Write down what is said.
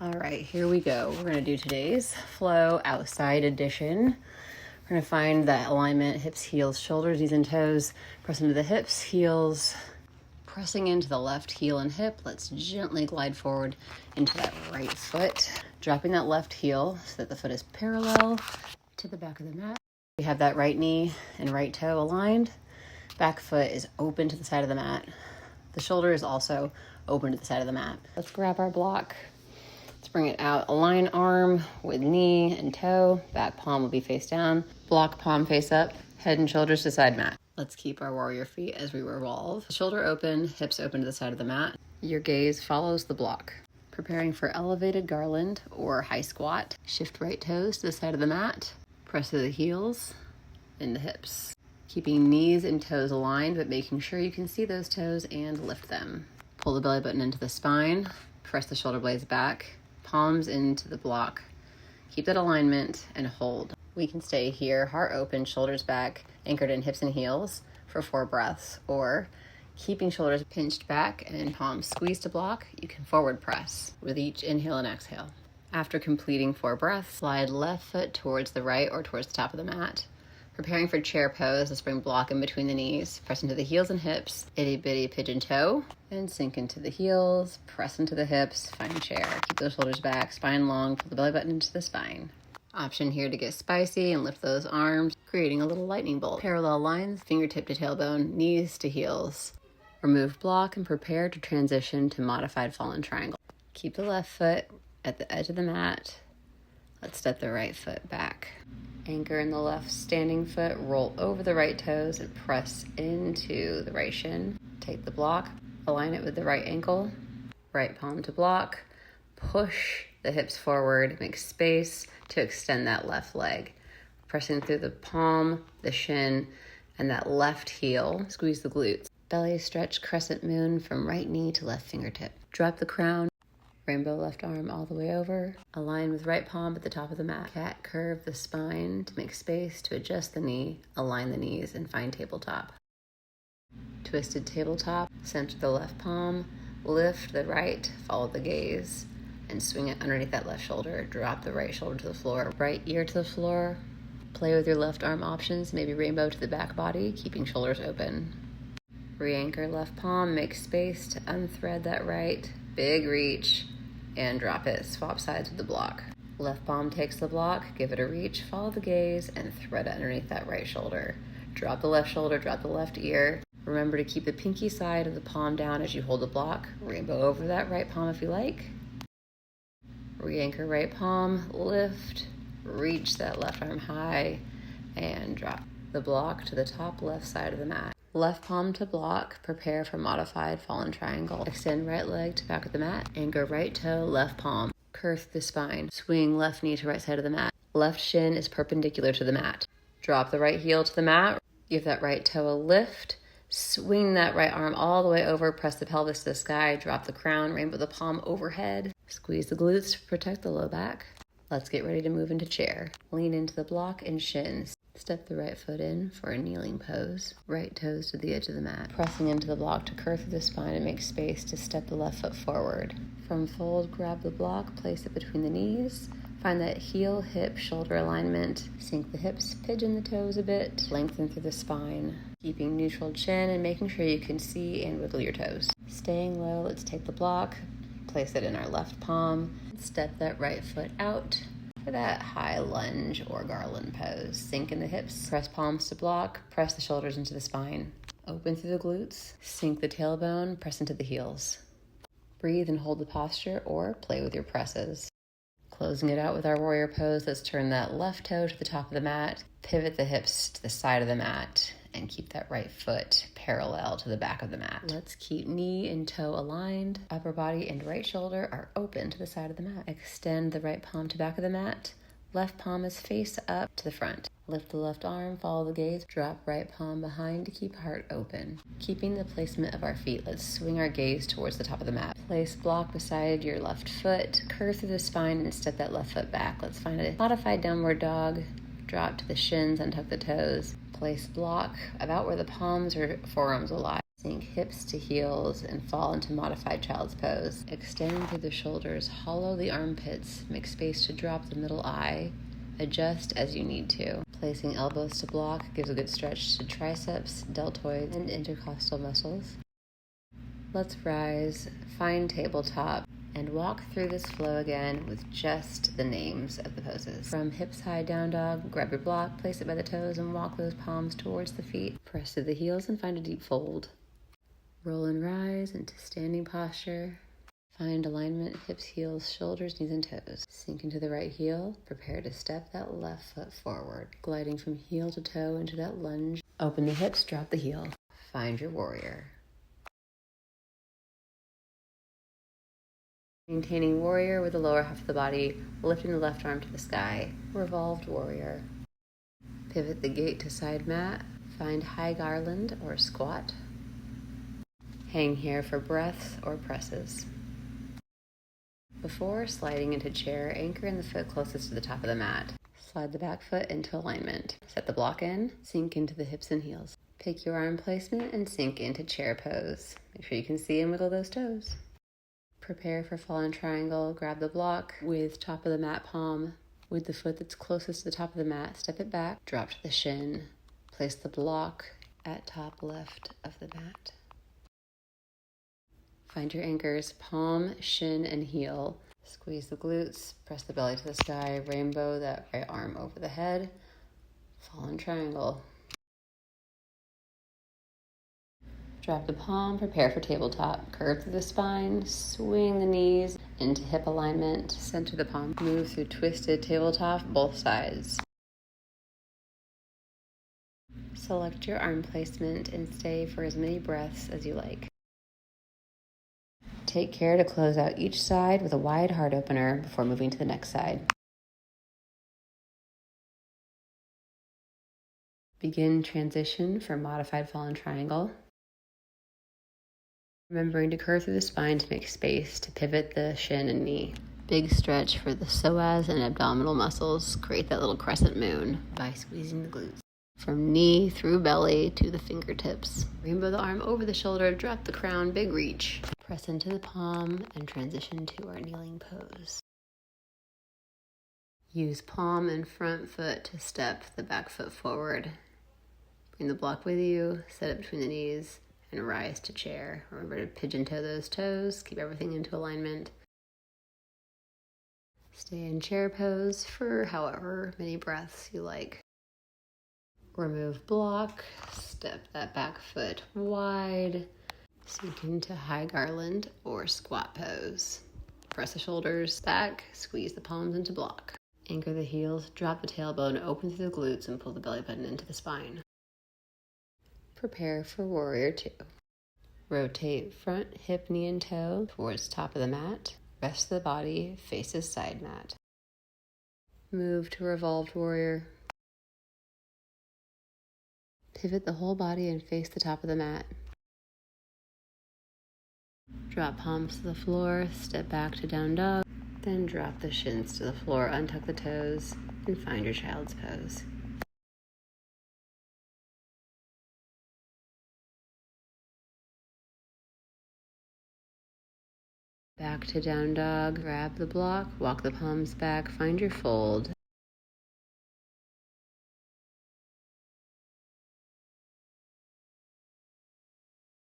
All right, here we go. We're gonna do today's flow outside edition. We're gonna find that alignment, hips, heels, shoulders, knees and toes. Press into the hips, heels, pressing into the left heel and hip. Let's gently glide forward into that right foot. Dropping that left heel so that the foot is parallel to the back of the mat. We have that right knee and right toe aligned. Back foot is open to the side of the mat. The shoulder is also open to the side of the mat. Let's grab our block. Let's bring it out. Align arm with knee and toe. Back palm will be face down. Block palm face up. Head and shoulders to side mat. Let's keep our warrior feet as we revolve. Shoulder open, hips open to the side of the mat. Your gaze follows the block. Preparing for elevated garland or high squat. Shift right toes to the side of the mat. Press through the heels and the hips. Keeping knees and toes aligned, but making sure you can see those toes and lift them. Pull the belly button into the spine. Press the shoulder blades back. Palms into the block. Keep that alignment and hold. We can stay here, heart open, shoulders back, anchored in hips and heels for 4 breaths, or keeping shoulders pinched back and palms squeezed to block, you can forward press with each inhale and exhale. After completing 4 breaths, slide left foot towards the right or towards the top of the mat. Preparing for chair pose, let's bring block in between the knees. Press into the heels and hips, itty bitty pigeon toe, and sink into the heels, press into the hips, find chair. Keep those shoulders back, spine long, pull the belly button into the spine. Option here to get spicy and lift those arms, creating a little lightning bolt. Parallel lines, fingertip to tailbone, knees to heels. Remove block and prepare to transition to modified fallen triangle. Keep the left foot at the edge of the mat. Let's step the right foot back. Anchor in the left standing foot, roll over the right toes and press into the right shin. Take the block, align it with the right ankle, right palm to block, push the hips forward, make space to extend that left leg. Pressing through the palm, the shin, and that left heel, squeeze the glutes. Belly stretch, crescent moon from right knee to left fingertip. Drop the crown. Rainbow left arm all the way over. Align with right palm at the top of the mat. Cat curve the spine to make space to adjust the knee, align the knees, and find tabletop. Twisted tabletop, center the left palm, lift the right, follow the gaze, and swing it underneath that left shoulder. Drop the right shoulder to the floor, right ear to the floor. Play with your left arm options, maybe rainbow to the back body, keeping shoulders open. Re-anchor left palm, make space to unthread that right, big reach, and drop it. Swap sides with the block. Left palm takes the block, give it a reach, follow the gaze, and thread it underneath that right shoulder. Drop the left shoulder, drop the left ear. Remember to keep the pinky side of the palm down as you hold the block. Rainbow over that right palm if you like. Re-anchor right palm, lift, reach that left arm high, and drop the block to the top left side of the mat. Left palm to block, prepare for modified fallen triangle. Extend right leg to back of the mat, anchor right toe, left palm. Curve the spine, swing left knee to right side of the mat. Left shin is perpendicular to the mat. Drop the right heel to the mat, give that right toe a lift, swing that right arm all the way over, press the pelvis to the sky, drop the crown, rainbow the palm overhead. Squeeze the glutes to protect the low back. Let's get ready to move into chair. Lean into the block and shins. Step the right foot in for a kneeling pose. Right toes to the edge of the mat. Pressing into the block to curve through the spine and make space to step the left foot forward. From fold, grab the block, place it between the knees. Find that heel, hip, shoulder alignment. Sink the hips, pigeon the toes a bit. Lengthen through the spine. Keeping neutral chin and making sure you can see and wiggle your toes. Staying low, let's take the block. Place it in our left palm. Step that right foot out for that high lunge or garland pose. Sink in the hips, press palms to block, press the shoulders into the spine. Open through the glutes, sink the tailbone, press into the heels. Breathe and hold the posture or play with your presses. Closing it out with our warrior pose, let's turn that left toe to the top of the mat, pivot the hips to the side of the mat, and keep that right foot parallel to the back of the mat. Let's keep knee and toe aligned. Upper body and right shoulder are open to the side of the mat. Extend the right palm to back of the mat. Left palm is face up to the front. Lift the left arm, follow the gaze, drop right palm behind to keep heart open. Keeping the placement of our feet, let's swing our gaze towards the top of the mat. Place block beside your left foot, curve through the spine and step that left foot back. Let's find a modified downward dog. Drop to the shins, untuck the toes. Place block about where the palms or forearms will lie. Sink hips to heels and fall into modified child's pose. Extend through the shoulders, hollow the armpits, make space to drop the middle eye. Adjust as you need to. Placing elbows to block gives a good stretch to triceps, deltoids, and intercostal muscles. Let's rise, find tabletop, and walk through this flow again with just the names of the poses. From hips high down dog, grab your block, place it by the toes, and walk those palms towards the feet. Press through the heels and find a deep fold. Roll and rise into standing posture. Find alignment, hips, heels, shoulders, knees, and toes. Sink into the right heel. Prepare to step that left foot forward. Gliding from heel to toe into that lunge. Open the hips, drop the heel. Find your warrior. Maintaining warrior with the lower half of the body, lifting the left arm to the sky. Revolved warrior. Pivot the gate to side mat. Find high garland or squat. Hang here for breaths or presses. Before sliding into chair, anchor in the foot closest to the top of the mat. Slide the back foot into alignment. Set the block in, sink into the hips and heels. Pick your arm placement and sink into chair pose. Make sure you can see and wiggle those toes. Prepare for fallen triangle. Grab the block with top of the mat palm. With the foot that's closest to the top of the mat, step it back, drop to the shin. Place the block at top left of the mat. Find your anchors, palm, shin, and heel. Squeeze the glutes, press the belly to the sky, rainbow that right arm over the head. Fallen triangle. Drop the palm, prepare for tabletop. Curve through the spine, swing the knees into hip alignment. Center the palm, move through twisted tabletop, both sides. Select your arm placement and stay for as many breaths as you like. Take care to close out each side with a wide heart opener before moving to the next side. Begin transition for modified fallen triangle. Remembering to curve through the spine to make space to pivot the shin and knee. Big stretch for the psoas and abdominal muscles. Create that little crescent moon by squeezing the glutes. From knee through belly to the fingertips. Rainbow the arm over the shoulder, drop the crown, big reach. Press into the palm and transition to our kneeling pose. Use palm and front foot to step the back foot forward. Bring the block with you, set it between the knees, and rise to chair. Remember to pigeon toe those toes, keep everything into alignment. Stay in chair pose for however many breaths you like. Remove block, step that back foot wide, sink into high garland or squat pose. Press the shoulders back, squeeze the palms into block. Anchor the heels, drop the tailbone, open through the glutes, and pull the belly button into the spine. Prepare for warrior two. Rotate front hip, knee, and toe towards top of the mat. Rest of the body faces side mat. Move to revolved warrior. Pivot the whole body and face the top of the mat. Drop palms to the floor, step back to down dog, then drop the shins to the floor, untuck the toes, and find your child's pose. Back to down dog, grab the block, walk the palms back, find your fold,